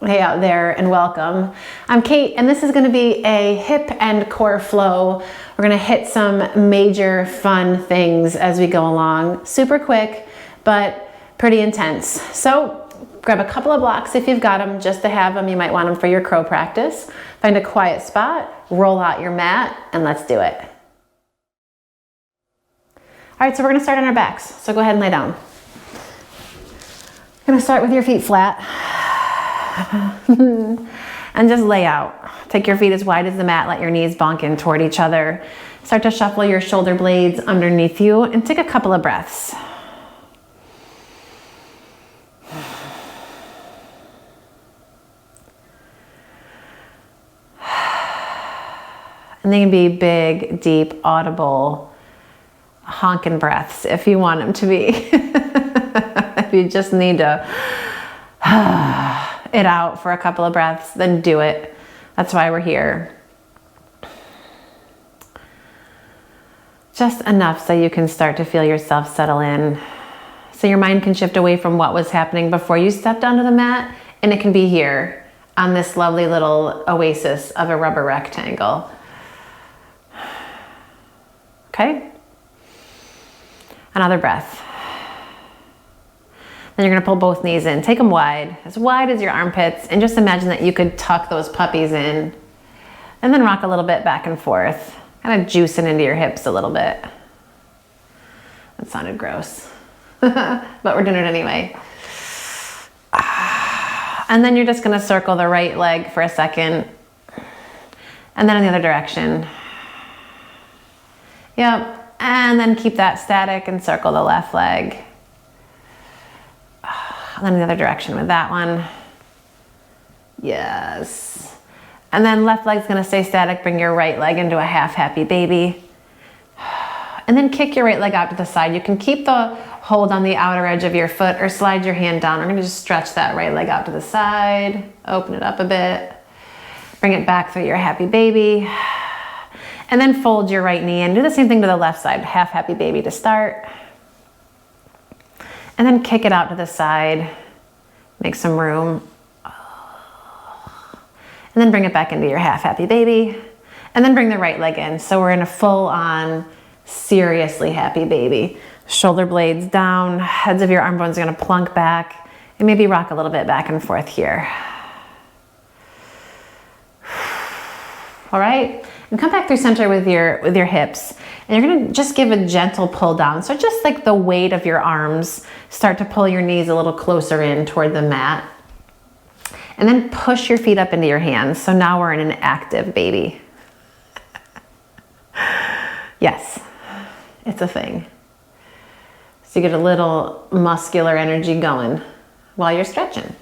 Hey out there, and welcome. I'm Kate, and this is going to be a hip and core flow. We're going to hit some major fun things as we go along. Super quick, but pretty intense. So grab a couple of blocks if you've got them, just to have them. You might want them for your crow practice. Find a quiet spot, roll out your mat, and let's do it. All right, so we're going to start on our backs. So go ahead and lay down. Going to start with your feet flat. And just lay out. Take your feet as wide as the mat, let your knees bonk in toward each other. Start to shuffle your shoulder blades underneath you and take a couple of breaths. And they can be big, deep, audible, honking breaths if you want them to be. If you just need to it out for a couple of breaths, then do it. That's why we're here. Just enough so you can start to feel yourself settle in. So your mind can shift away from what was happening before you stepped onto the mat, and it can be here on this lovely little oasis of a rubber rectangle. Okay? Another breath. Then you're gonna pull both knees in. Take them wide as your armpits, and just imagine that you could tuck those puppies in. And then rock a little bit back and forth, kind of juicing into your hips a little bit. That sounded gross, but we're doing it anyway. And then you're just gonna circle the right leg for a second, and then in the other direction. Yep, and then keep that static and circle the left leg. And then the other direction with that one. Yes. And then left leg's gonna stay static. Bring your right leg into a half happy baby. And then kick your right leg out to the side. You can keep the hold on the outer edge of your foot or slide your hand down. We're gonna just stretch that right leg out to the side. Open it up a bit. Bring it back through your happy baby. And then fold your right knee in. Do the same thing to the left side. Half happy baby to start. And then kick it out to the side, make some room. And then bring it back into your half happy baby. And then bring the right leg in. So we're in a full on, seriously happy baby. Shoulder blades down, heads of your arm bones are gonna plunk back, and maybe rock a little bit back and forth here. All right, and come back through center with your hips. And you're gonna just give a gentle pull down. So just like the weight of your arms, start to pull your knees a little closer in toward the mat. And then push your feet up into your hands. So now we're in an active baby. Yes, it's a thing. So you get a little muscular energy going while you're stretching.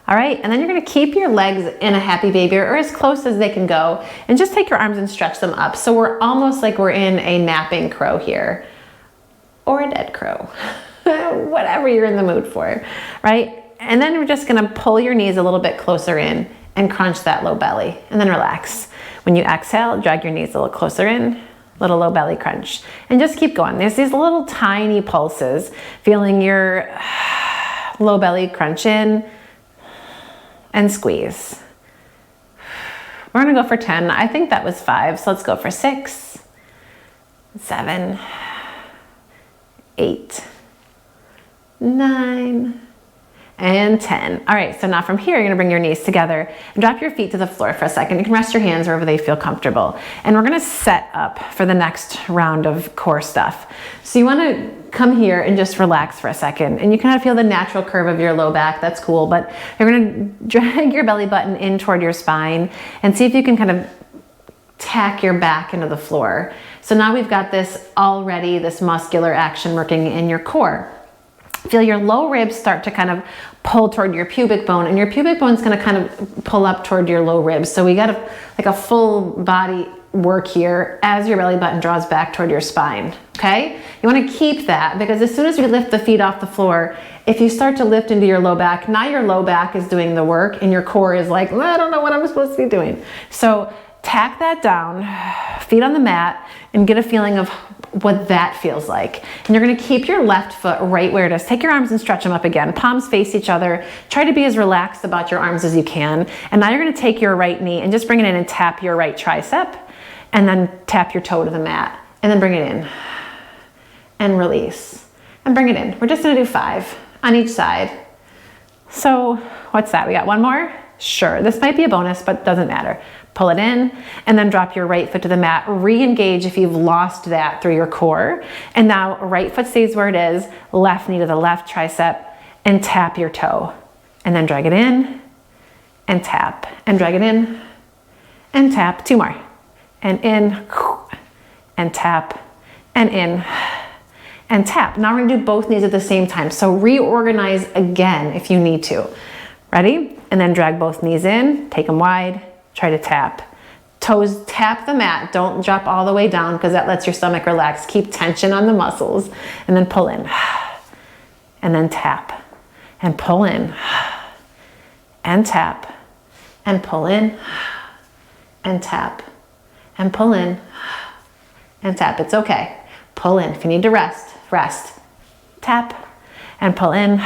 All right, and then you're gonna keep your legs in a happy baby or as close as they can go, and just take your arms and stretch them up. So we're almost like we're in a napping crow here, or a dead crow, whatever you're in the mood for, right? And then we're just gonna pull your knees a little bit closer in and crunch that low belly, and then relax. When you exhale, drag your knees a little closer in, little low belly crunch, and just keep going. There's these little tiny pulses, feeling your low belly crunch in, and squeeze. We're gonna go for 10. I think that was 5, so let's go for 6, 7, 8, 9, and 10. All right, so now from here, you're gonna bring your knees together and drop your feet to the floor for a second. You can rest your hands wherever they feel comfortable. And we're gonna set up for the next round of core stuff. So you wanna come here and just relax for a second. And you kind of feel the natural curve of your low back, that's cool, but you're gonna drag your belly button in toward your spine and see if you can kind of tack your back into the floor. So now we've got this already, this muscular action working in your core. Feel your low ribs start to kind of pull toward your pubic bone, and your pubic bone is going to kind of pull up toward your low ribs. So we got like a full body work here as your belly button draws back toward your spine, okay? You want to keep that, because as soon as you lift the feet off the floor, if you start to lift into your low back, now your low back is doing the work and your core is like, well, I don't know what I'm supposed to be doing. So tack that down, feet on the mat, and get a feeling of what that feels like. And you're gonna keep your left foot right where it is. Take your arms and stretch them up again. Palms face each other. Try to be as relaxed about your arms as you can. And now you're gonna take your right knee and just bring it in and tap your right tricep, and then tap your toe to the mat, and then bring it in and release and bring it in. We're just gonna do 5 on each side. So what's that? We got one more? Sure, this might be a bonus, but doesn't matter. Pull it in and then drop your right foot to the mat. Re-engage if you've lost that through your core. And now right foot stays where it is, left knee to the left tricep, and tap your toe. And then drag it in and tap, and drag it in and tap. 2 more. And in and tap, and in and tap. Now we're gonna do both knees at the same time. So reorganize again if you need to. Ready? And then drag both knees in, take them wide, try to tap. Toes tap the mat. Don't drop all the way down because that lets your stomach relax. Keep tension on the muscles. And then pull in. And then tap. And pull in. And tap. And pull in. And tap. And pull in. And tap. It's okay. Pull in. If you need to rest, rest. Tap. And pull in.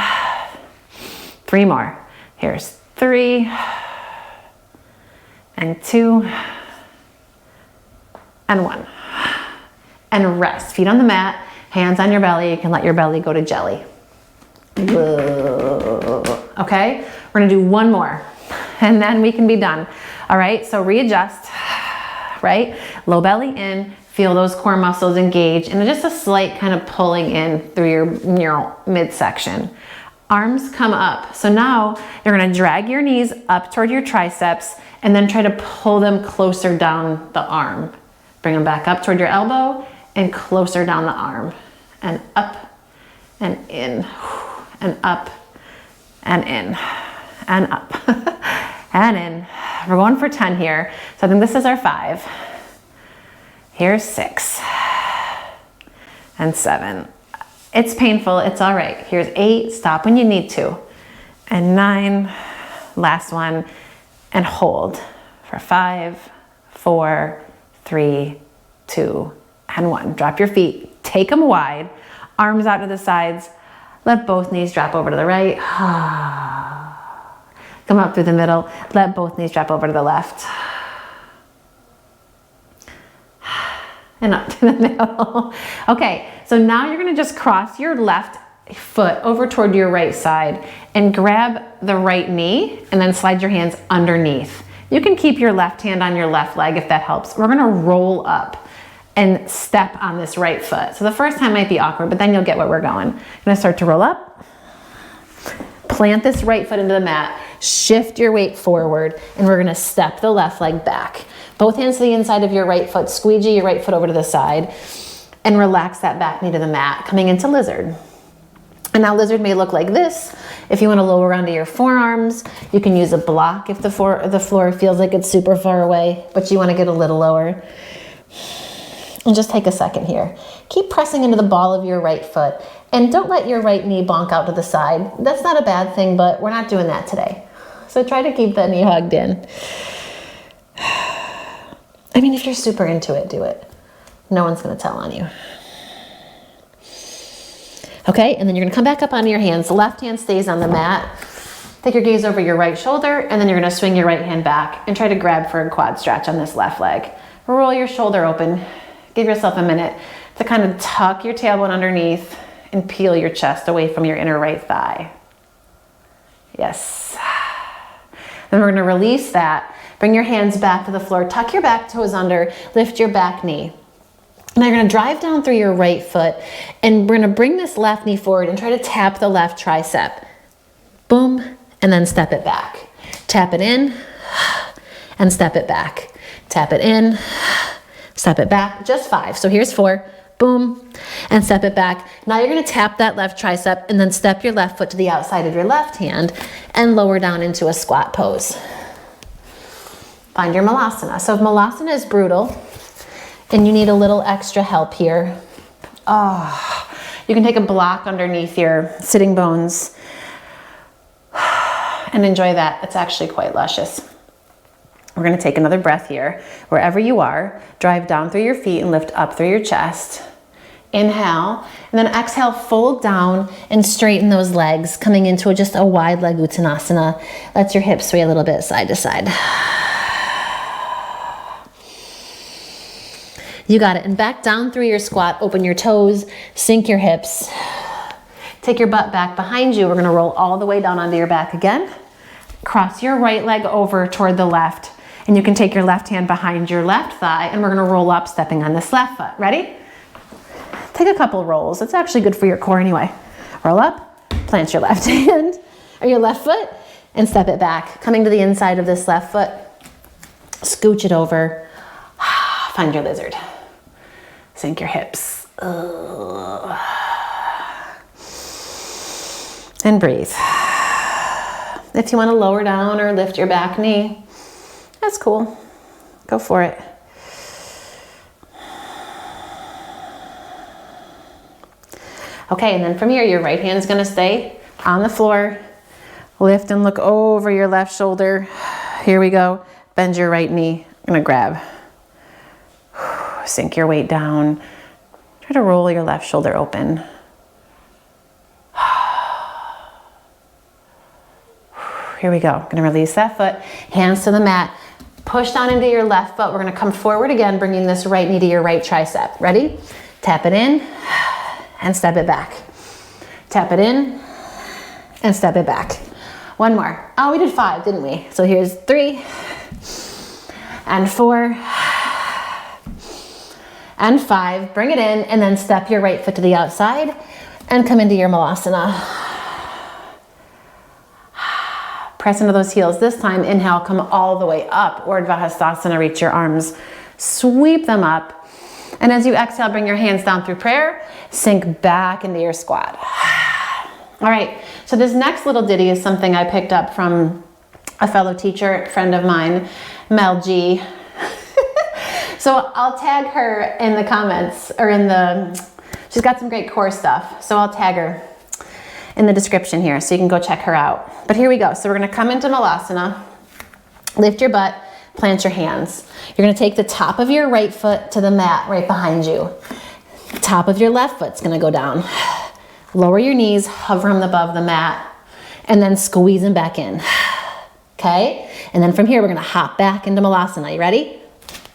3 more. Here's 3. And 2, and 1. And rest. Feet on the mat, hands on your belly. You can let your belly go to jelly. Okay? We're gonna do 1 more, and then we can be done. All right, so readjust, right? Low belly in, feel those core muscles engage, and just a slight kind of pulling in through your midsection. Arms come up. So now you're gonna drag your knees up toward your triceps and then try to pull them closer down the arm. Bring them back up toward your elbow and closer down the arm. And up and in and up and in and up and in. We're going for 10 here. So I think this is our 5. Here's 6 and 7. It's painful, it's all right. Here's 8, stop when you need to. And 9, last one, and hold for 5, 4, 3, 2, and 1. Drop your feet, take them wide, arms out to the sides, let both knees drop over to the right. Come up through the middle, let both knees drop over to the left. And up to the middle. Okay, so now you're gonna just cross your left foot over toward your right side and grab the right knee and then slide your hands underneath. You can keep your left hand on your left leg if that helps. We're gonna roll up and step on this right foot. So the first time might be awkward, but then you'll get where we're going. I'm gonna start to roll up, plant this right foot into the mat, shift your weight forward, and we're gonna step the left leg back. Both hands to the inside of your right foot, squeegee your right foot over to the side, and relax that back knee to the mat, coming into lizard. And now lizard may look like this. If you want to lower onto your forearms, you can use a block if the floor feels like it's super far away, but you want to get a little lower. And just take a second here. Keep pressing into the ball of your right foot, and don't let your right knee bonk out to the side. That's not a bad thing, but we're not doing that today. So try to keep that knee hugged in. I mean, if you're super into it, do it. No one's gonna tell on you. Okay, and then you're gonna come back up onto your hands. The left hand stays on the mat. Take your gaze over your right shoulder, and then you're gonna swing your right hand back and try to grab for a quad stretch on this left leg. Roll your shoulder open. Give yourself a minute to kind of tuck your tailbone underneath and peel your chest away from your inner right thigh. Yes. Then we're gonna release that. Bring your hands back to the floor, tuck your back toes under, lift your back knee. Now you're gonna drive down through your right foot, and we're gonna bring this left knee forward and try to tap the left tricep. Boom, and then step it back. Tap it in, and step it back. Tap it in, step it back, just 5. So here's 4, boom, and step it back. Now you're gonna tap that left tricep and then step your left foot to the outside of your left hand and lower down into a squat pose. Find your malasana. So if malasana is brutal and you need a little extra help here, you can take a block underneath your sitting bones and enjoy that. It's actually quite luscious. We're gonna take another breath here. Wherever you are, drive down through your feet and lift up through your chest. Inhale, and then exhale, fold down and straighten those legs, coming into just a wide leg Uttanasana. Let your hips sway a little bit side to side. You got it. And back down through your squat, open your toes, sink your hips. Take your butt back behind you. We're gonna roll all the way down onto your back again. Cross your right leg over toward the left, and you can take your left hand behind your left thigh, and we're gonna roll up, stepping on this left foot. Ready? Take a couple rolls. It's actually good for your core anyway. Roll up, plant your left hand, or your left foot, and step it back. Coming to the inside of this left foot, scooch it over, find your lizard. Sink your hips. And breathe. If you want to lower down or lift your back knee, that's cool. Go for it. Okay, and then from here, your right hand's gonna stay on the floor. Lift and look over your left shoulder. Here we go. Bend your right knee. I'm gonna grab. Sink your weight down. Try to roll your left shoulder open. Here we go. Gonna release that foot. Hands to the mat. Push down into your left foot. We're gonna come forward again, bringing this right knee to your right tricep. Ready? Tap it in and step it back. Tap it in and step it back. One more. Oh, we did 5, didn't we? So here's 3 and 4 and 5. Bring it in, and then step your right foot to the outside and come into your Malasana. Press into those heels. This time, inhale, come all the way up. Urdhva Hastasana, reach your arms, sweep them up. And as you exhale, bring your hands down through prayer, sink back into your squat. All right, so this next little ditty is something I picked up from a fellow teacher, friend of mine, Mel G. So I'll tag her in the comments, or she's got some great core stuff. So I'll tag her in the description here so you can go check her out. But here we go. So we're gonna come into Malasana, lift your butt, plant your hands. You're gonna take the top of your right foot to the mat right behind you. Top of your left foot's gonna go down. Lower your knees, hover them above the mat, and then squeeze them back in. Okay? And then from here, we're gonna hop back into Malasana. You ready?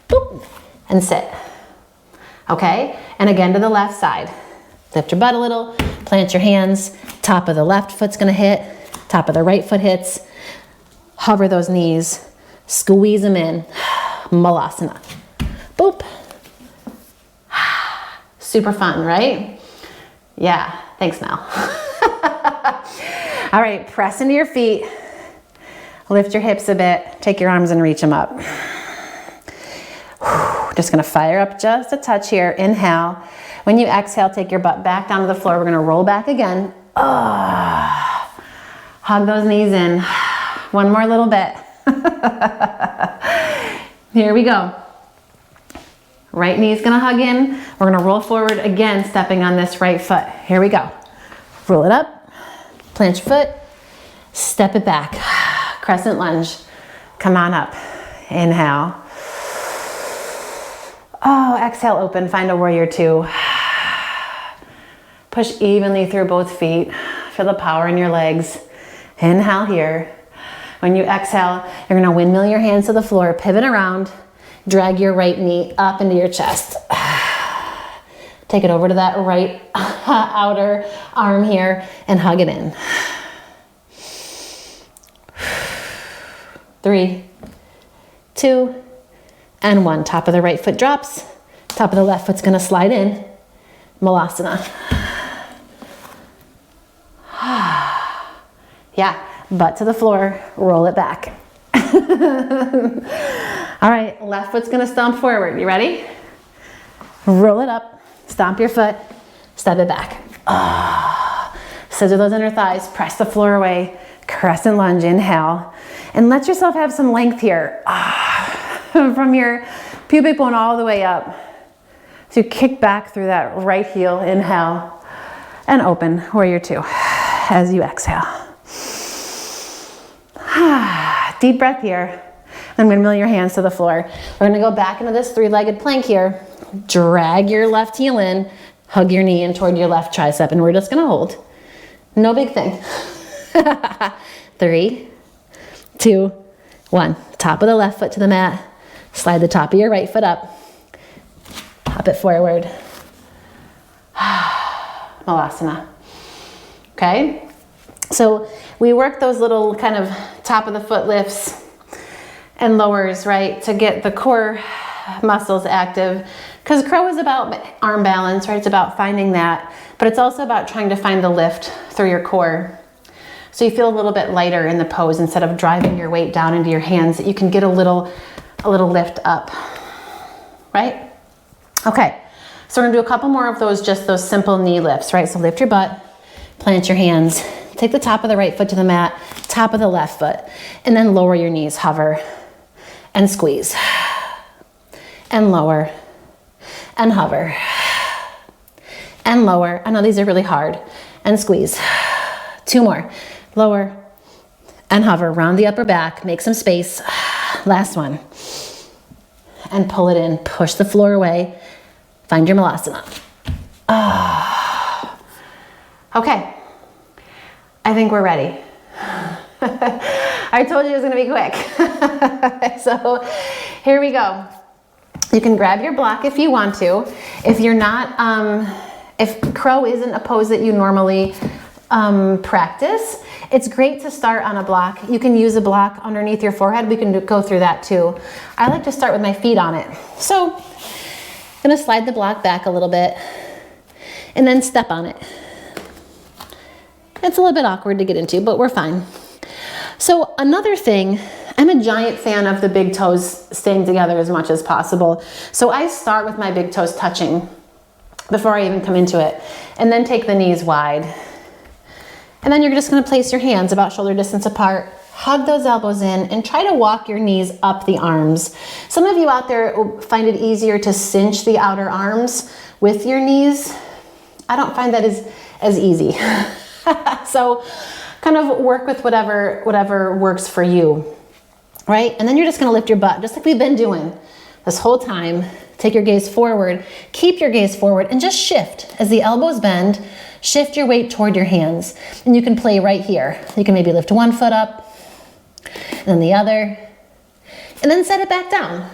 Boop, and sit. Okay? And again to the left side. Lift your butt a little, plant your hands. Top of the left foot's gonna hit, top of the right foot hits. Hover those knees, squeeze them in. Malasana. Boop. Super fun, right? Yeah, thanks, Mel. All right, press into your feet. Lift your hips a bit. Take your arms and reach them up. Just gonna fire up just a touch here. Inhale. When you exhale, take your butt back down to the floor. We're gonna roll back again. Hug those knees in. One more little bit. Here we go. Right knee's gonna hug in. We're gonna roll forward again, stepping on this right foot. Here we go. Roll it up, plant your foot, step it back. Crescent lunge. Come on up. Inhale. Oh, exhale, open, find a warrior 2. Push evenly through both feet. Feel the power in your legs. Inhale here. When you exhale, you're gonna windmill your hands to the floor, pivot around, drag your right knee up into your chest. Take it over to that right outer arm here and hug it in. 3, 2, and 1. Top of the right foot drops. Top of the left foot's gonna slide in. Malasana. Yeah, butt to the floor, roll it back. All right, left foot's gonna stomp forward. You ready? Roll it up, stomp your foot, step it back. Scissor those inner thighs, press the floor away, crescent lunge, inhale. And let yourself have some length here. From your pubic bone all the way up. So kick back through that right heel, inhale, and open, warrior 2, as you exhale. Deep breath here. I'm gonna mill your hands to the floor. We're gonna go back into this three-legged plank here. Drag your left heel in, hug your knee in toward your left tricep, and we're just gonna hold. No big thing. 3, 2, 1. Top of the left foot to the mat. Slide the top of your right foot up. Hop it forward. Malasana. Okay? So we work those little kind of top of the foot lifts and lowers, right, to get the core muscles active. Because crow is about arm balance, right? It's about finding that, but it's also about trying to find the lift through your core. So you feel a little bit lighter in the pose instead of driving your weight down into your hands, that you can get a little lift up, right? Okay, so we're gonna do a couple more of those, just those simple knee lifts, right? So lift your butt, plant your hands, take the top of the right foot to the mat, top of the left foot, and then lower your knees, hover, and squeeze, and lower, and hover, and lower. I know these are really hard, and squeeze. 2 more, lower, and hover, round the upper back, make some space. Last one, and pull it in, push the floor away, find your Malasana. Okay, I think we're ready. I told you it was gonna be quick. So here we go. You can grab your block if you want to. If you're not, if crow isn't a pose that you normally practice, it's great to start on a block. You can use a block underneath your forehead. We can go through that too. I like to start with my feet on it. So I'm gonna slide the block back a little bit and then step on it. It's a little bit awkward to get into, but we're fine. So another thing, I'm a giant fan of the big toes staying together as much as possible. So I start with my big toes touching before I even come into it, and then take the knees wide. And then you're just gonna place your hands about shoulder distance apart, hug those elbows in, and try to walk your knees up the arms. Some of you out there find it easier to cinch the outer arms with your knees. I don't find that as easy. So kind of work with whatever works for you, right? And then you're just gonna lift your butt, just like we've been doing this whole time. Take your gaze forward, keep your gaze forward, and just shift. As the elbows bend, shift your weight toward your hands. And you can play right here. You can maybe lift one foot up, and then the other, and then set it back down.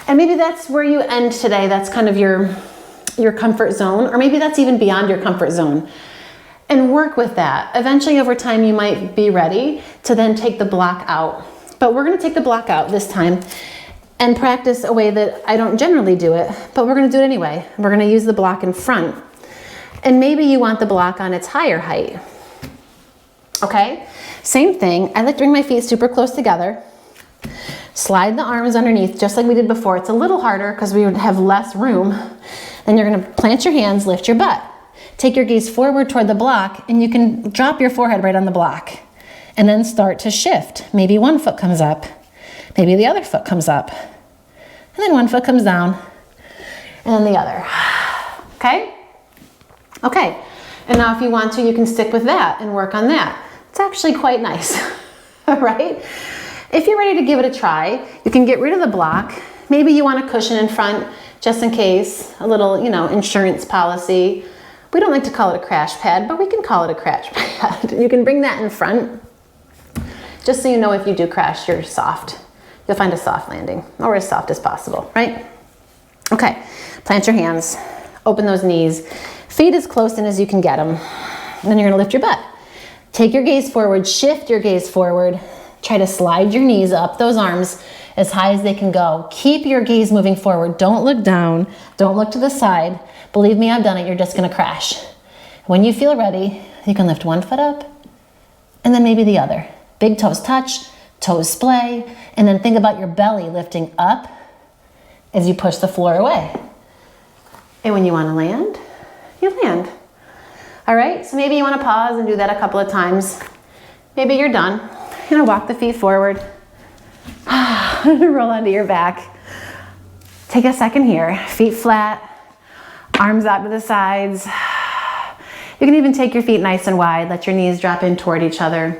And maybe that's where you end today. That's kind of your comfort zone, or maybe that's even beyond your comfort zone. And work with that. Eventually over time you might be ready to then take the block out. But we're gonna take the block out this time and practice a way that I don't generally do it, but we're gonna do it anyway. We're gonna use the block in front. And maybe you want the block on its higher height. Okay, same thing. I like to bring my feet super close together. Slide the arms underneath, just like we did before. It's a little harder because we would have less room. Then you're gonna plant your hands, lift your butt. Take your gaze forward toward the block, and you can drop your forehead right on the block. And then start to shift. Maybe one foot comes up, maybe the other foot comes up. And then one foot comes down, and then the other. Okay? Okay, and now if you want to, you can stick with that and work on that. It's actually quite nice, right? If you're ready to give it a try, you can get rid of the block. Maybe you want a cushion in front, just in case, a little, insurance policy. We don't like to call it a crash pad, but we can call it a crash pad. You can bring that in front, just so you know if you do crash, you're soft. You'll find a soft landing, or as soft as possible, right? Okay, plant your hands, open those knees, feet as close in as you can get them. And then you're gonna lift your butt. Take your gaze forward, shift your gaze forward. Try to slide your knees up those arms as high as they can go. Keep your gaze moving forward. Don't look down, don't look to the side. Believe me, I've done it, you're just gonna crash. When you feel ready, you can lift one foot up, and then maybe the other. Big toes touch, toes splay, and then think about your belly lifting up as you push the floor away. And when you wanna land, you land. All right, so maybe you wanna pause and do that a couple of times. Maybe you're done. You're gonna walk the feet forward, roll onto your back. Take a second here, feet flat, arms out to the sides. You can even take your feet nice and wide, let your knees drop in toward each other.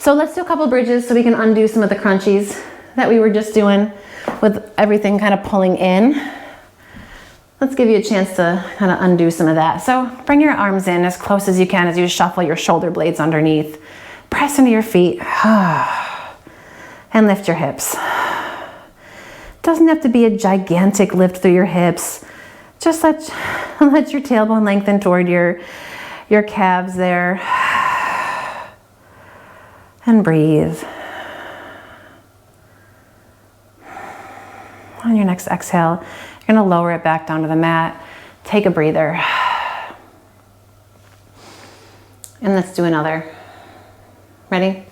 So let's do a couple bridges so we can undo some of the crunchies that we were just doing with everything kind of pulling in. Let's give you a chance to kind of undo some of that. So bring your arms in as close as you can as you shuffle your shoulder blades underneath. Press into your feet and lift your hips. Doesn't have to be a gigantic lift through your hips. Just let your tailbone lengthen toward your calves there. And breathe. On your next exhale, you're going to lower it back down to the mat. Take a breather. And let's do another. Ready?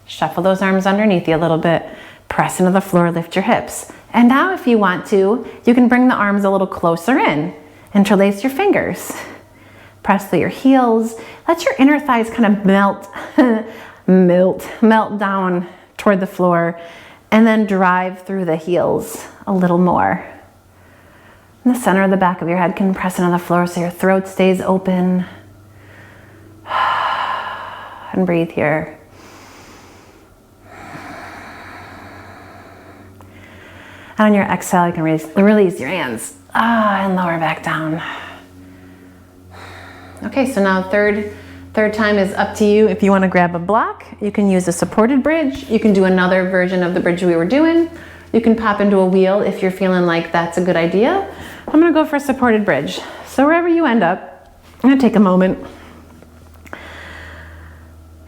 Shuffle those arms underneath you a little bit. Press into the floor, lift your hips. And now if you want to, you can bring the arms a little closer in. Interlace your fingers. Press through your heels. Let your inner thighs kind of melt down toward the floor, and then drive through the heels a little more. In the center of the back of your head can press into the floor so your throat stays open. And breathe here. And on your exhale, you can release your hands and lower back down. Okay, so now third time is up to you. If you want to grab a block, you can use a supported bridge. You can do another version of the bridge we were doing. You can pop into a wheel if you're feeling like that's a good idea. I'm going to go for a supported bridge. So wherever you end up, I'm going to take a moment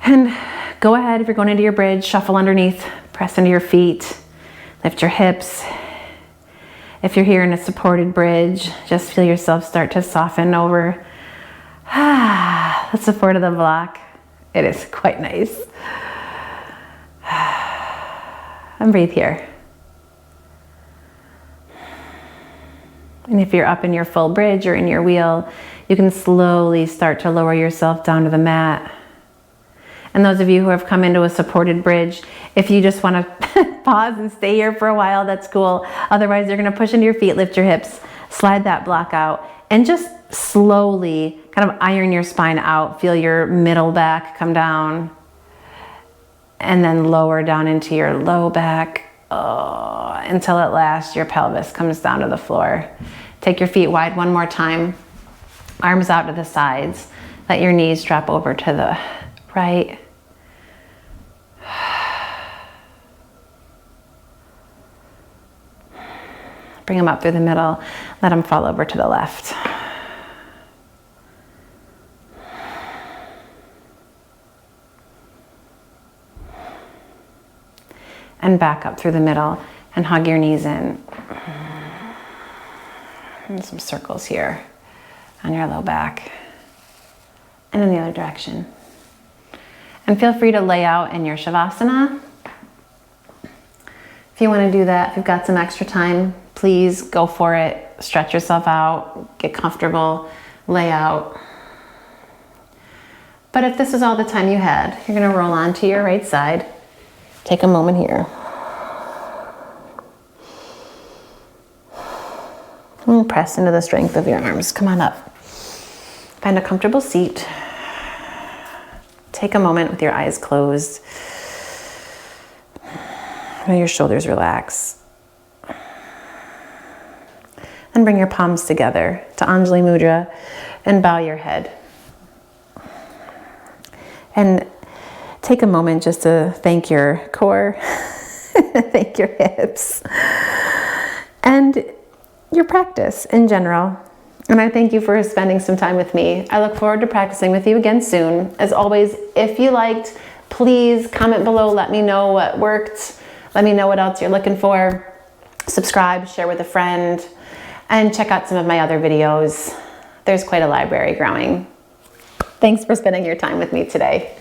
and go ahead. If you're going into your bridge, shuffle underneath, press into your feet, lift your hips. If you're here in a supported bridge, just feel yourself start to soften over the support of the block. It is quite nice. And breathe here. And if you're up in your full bridge or in your wheel, you can slowly start to lower yourself down to the mat. And those of you who have come into a supported bridge, if you just want to pause and stay here for a while, that's cool. Otherwise, you're going to push into your feet, lift your hips, slide that block out, and just slowly kind of iron your spine out. Feel your middle back come down, and then lower down into your low back until at last your pelvis comes down to the floor. Take your feet wide one more time, arms out to the sides. Let your knees drop over to the right. Bring them up through the middle. Let them fall over to the left. And back up through the middle and hug your knees in. And some circles here on your low back. And in the other direction. And feel free to lay out in your Shavasana. If you want to do that, if you've got some extra time, please go for it. Stretch yourself out, get comfortable, lay out. But if this is all the time you had, you're going to roll onto your right side. Take a moment here. And press into the strength of your arms. Come on up. Find a comfortable seat. Take a moment with your eyes closed. Let your shoulders relax. And bring your palms together to Anjali Mudra and bow your head. And take a moment just to thank your core, thank your hips, and your practice in general. And I thank you for spending some time with me. I look forward to practicing with you again soon. As always, if you liked, please comment below. Let me know what worked. Let me know what else you're looking for. Subscribe, share with a friend, and check out some of my other videos. There's quite a library growing. Thanks for spending your time with me today.